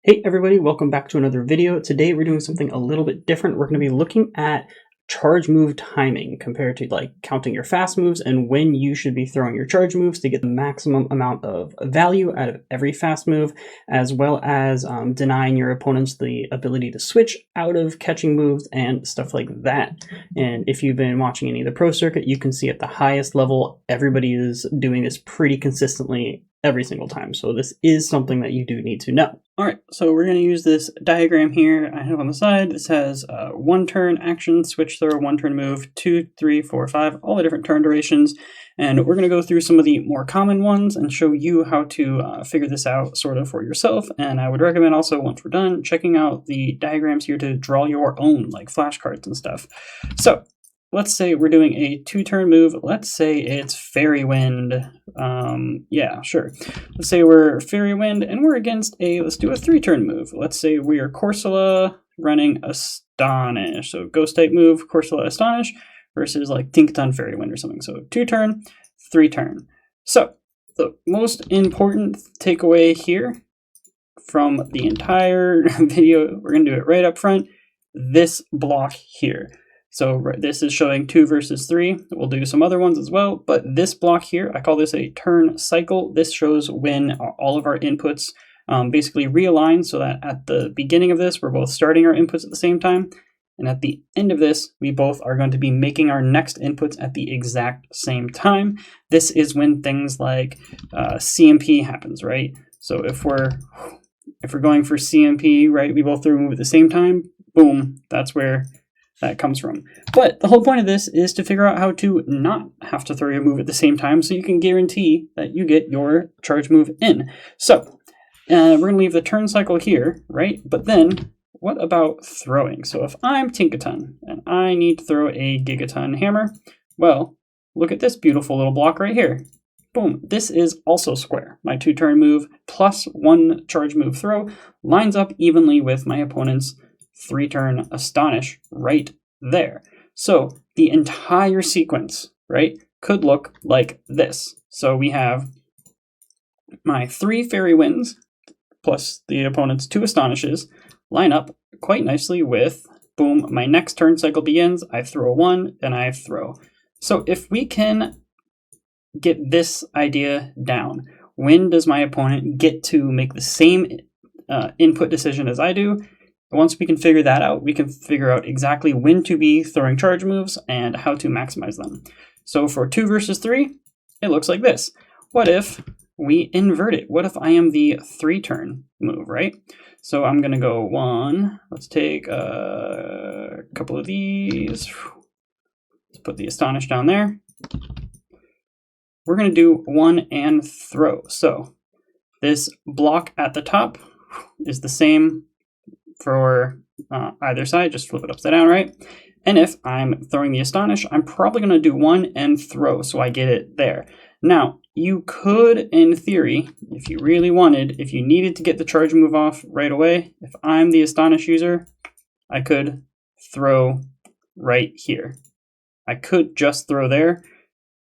Hey everybody, welcome back to another video. Today we're doing something a little bit different. We're going to be looking at charge move timing compared to like counting your fast moves and when you should be throwing your charge moves to get the maximum amount of value out of every fast move, as well as denying your opponents the ability to switch out of catching moves and stuff like that. And if you've been watching any of the pro circuit, you can see at the highest level, everybody is doing this pretty consistently every single time. So this is something that you do need to know. All right, so we're going to use this diagram here I have on the side. This has one turn action, switch throw, one turn move, 2, 3, 4, 5, all the different turn durations. And we're going to go through some of the more common ones and show you how to figure this out sort of for yourself. And I would recommend also, once we're done, checking out the diagrams here to draw your own like flashcards and stuff. So let's say we're doing a 2-turn move. Let's say it's Fairy Wind. Yeah, sure. Let's say we're Fairy Wind and we're against let's do a 3-turn move. Let's say we are Corsola running Astonish. So ghost type move, Corsola Astonish versus like Tinkaton Fairy Wind or something. So 2-turn, 3-turn. So the most important takeaway here from the entire video, we're going to do it right up front, this block here. So this is showing 2 versus 3. We'll do some other ones as well, but this block here, I call this a turn cycle. This shows when all of our inputs basically realign so that at the beginning of this, we're both starting our inputs at the same time. And at the end of this, we both are going to be making our next inputs at the exact same time. This is when things like CMP happens, right? So if we're going for CMP, right, we both throw a move at the same time, boom, that's where that comes from. But the whole point of this is to figure out how to not have to throw your move at the same time so you can guarantee that you get your charge move in. So we're going to leave the turn cycle here, right? But then what about throwing? So if I'm Tinkaton and I need to throw a Gigaton Hammer, well, look at this beautiful little block right here. Boom, this is also square. My 2-turn move plus 1 charge move throw lines up evenly with my opponent's 3-turn Astonish right there. So the entire sequence, right, could look like this. So we have my 3 Fairy Winds plus the opponent's 2 Astonishes line up quite nicely with, boom, my next turn cycle begins, I throw 1, and I throw. So if we can get this idea down, when does my opponent get to make the same input decision as I do? Once we can figure that out, we can figure out exactly when to be throwing charge moves and how to maximize them. So for 2 versus 3, it looks like this. What if we invert it? What if I am the 3-turn move, right? So I'm going to go 1. Let's take a couple of these. Let's put the Astonish down there. We're going to do 1 and throw. So this block at the top is the same for either side, just flip it upside down, right? And if I'm throwing the Astonish, I'm probably going to do 1 and throw, so I get it there. Now, you could, in theory, if you really wanted, if you needed to get the charge move off right away, if I'm the Astonish user, I could throw right here. I could just throw there.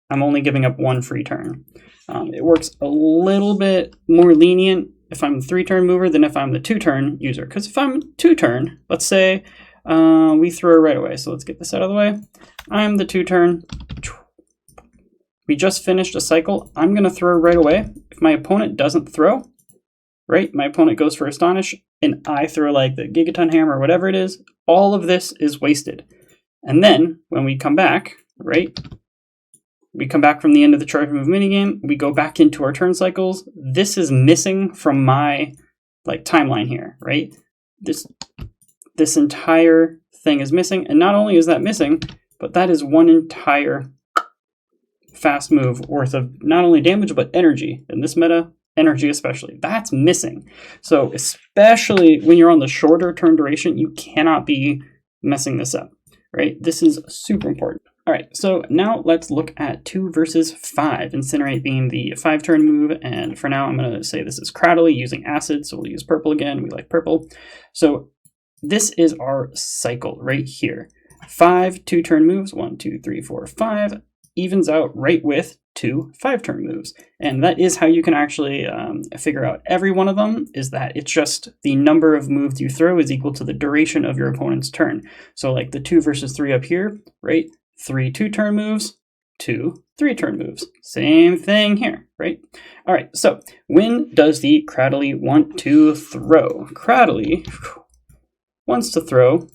I'm only giving up 1 free turn. It works a little bit more lenient if I'm the 3-turn mover than if I'm the 2-turn user. Because if I'm 2-turn, let's say we throw right away. So let's get this out of the way. I'm the 2-turn. We just finished a cycle. I'm going to throw right away. If my opponent doesn't throw, right, my opponent goes for Astonish, and I throw like the Gigaton Hammer or whatever it is, all of this is wasted. And then when we come back, right, we come back from the end of the charge move minigame, we go back into our turn cycles. This is missing from my like timeline here, right? This entire thing is missing, and not only is that missing, but that is 1 entire fast move worth of not only damage but energy. In this meta, energy especially, that's missing. So especially when you're on the shorter turn duration, you cannot be messing this up, right? This is super important. All right, so now let's look at 2 versus 5, Incinerate being the 5-turn move, and for now I'm going to say this is Cradily using Acid, so we'll use purple again, we like purple. So this is our cycle right here. 5 2-turn moves, 1, 2, 3, 4, 5, evens out right with 2 5-turn moves. And that is how you can actually figure out every one of them, is that it's just the number of moves you throw is equal to the duration of your opponent's turn. So like the 2 versus 3 up here, right? 3 2-turn moves, 2 3-turn moves. Same thing here, right? All right, so when does the Cradily want to throw? Cradily wants to throw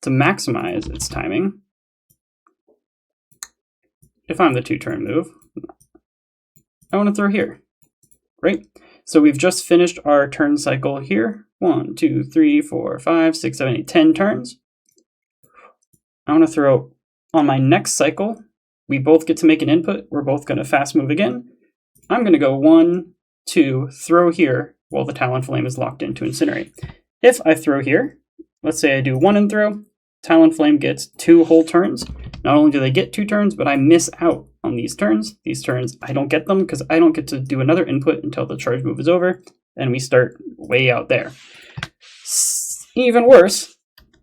to maximize its timing. If I'm the 2-turn move, I want to throw here, right? So we've just finished our turn cycle here. 1, 2, 3, 4, 5, 6, 7, 8, 10 turns. I want to throw on my next cycle. We both get to make an input. We're both going to fast move again. I'm going to go 1, 2, throw here while the Talonflame is locked in to incinerate. If I throw here, let's say I do 1 and throw, Talonflame gets 2 whole turns. Not only do they get 2 turns, but I miss out on these turns. These turns, I don't get them because I don't get to do another input until the charge move is over, and we start way out there. Even worse,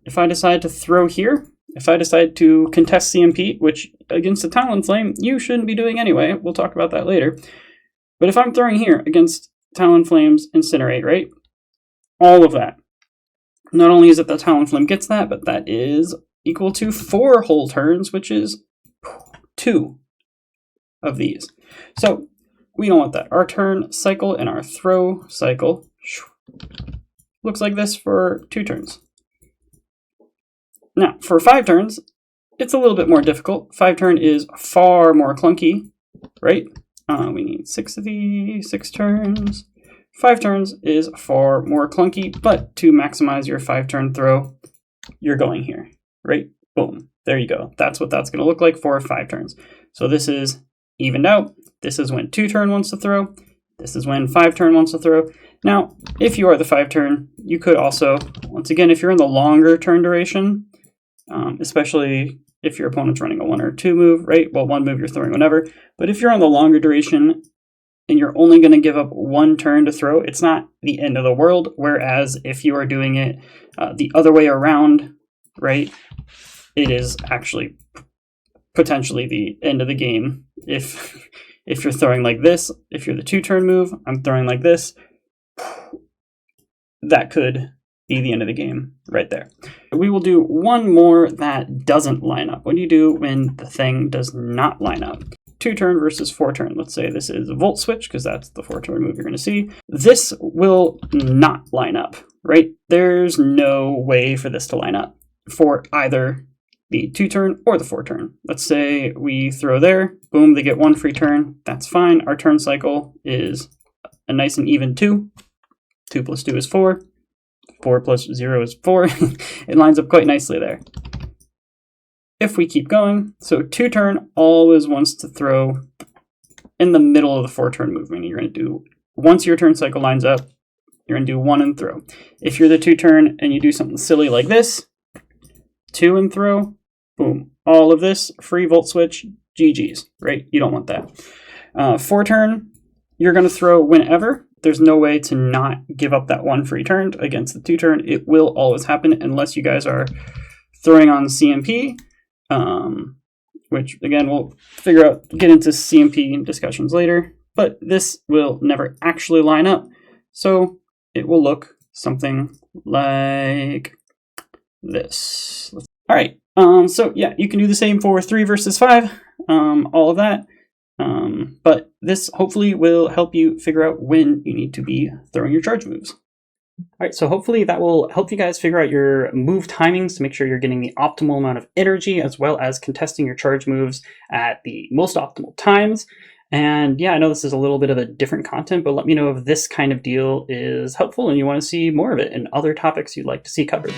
if I decide to throw here, if I decide to contest CMP, which against the Talonflame, you shouldn't be doing anyway, we'll talk about that later. But if I'm throwing here against Talonflame's Incinerate, right? All of that. Not only is it that Talonflame gets that, but that is equal to 4 whole turns, which is 2 of these. So we don't want that. Our turn cycle and our throw cycle looks like this for 2 turns. Now, for 5 turns, it's a little bit more difficult. 5 turn is far more clunky, right? We need 6 of these, 6 turns. 5 turns is far more clunky, but to maximize your 5-turn throw, you're going here, right? Boom, there you go. That's what that's going to look like for 5 turns. So this is evened out. This is when 2-turn wants to throw. This is when 5-turn wants to throw. Now, if you are the 5-turn, you could also, once again, if you're in the longer turn duration, especially if your opponent's running a 1 or 2 move, right? Well, 1 move you're throwing whenever. But if you're on the longer duration and you're only going to give up 1 turn to throw, it's not the end of the world. Whereas if you are doing it the other way around, right, it is actually potentially the end of the game. If you're throwing like this, if you're the 2-turn move, I'm throwing like this, that could be the end of the game right there. We will do one more that doesn't line up. What do you do when the thing does not line up? 2-turn versus 4-turn. Let's say this is a Volt Switch, because that's the 4-turn move you're going to see. This will not line up, right? There's no way for this to line up for either the 2-turn or the 4-turn. Let's say we throw there, boom, they get 1 free turn. That's fine. Our turn cycle is a nice and even 2. 2 plus 2 is 4. 4 plus 0 is 4. It lines up quite nicely there. If we keep going, so 2-turn always wants to throw in the middle of the 4-turn movement. You're going to do, once your turn cycle lines up, you're going to do 1 and throw. If you're the 2-turn and you do something silly like this, 2 and throw, boom. All of this, free Volt Switch, GG's, right? You don't want that. 4-turn, you're going to throw whenever. There's no way to not give up that 1 free turn against the 2-turn. It will always happen unless you guys are throwing on CMP, which again, we'll get into CMP discussions later, but this will never actually line up. So it will look something like this. All right. So yeah, you can do the same for 3 versus 5, all of that. But this hopefully will help you figure out when you need to be throwing your charge moves. All right, so hopefully that will help you guys figure out your move timings to make sure you're getting the optimal amount of energy, as well as contesting your charge moves at the most optimal times. And yeah, I know this is a little bit of a different content, but let me know if this kind of deal is helpful and you want to see more of it and other topics you'd like to see covered.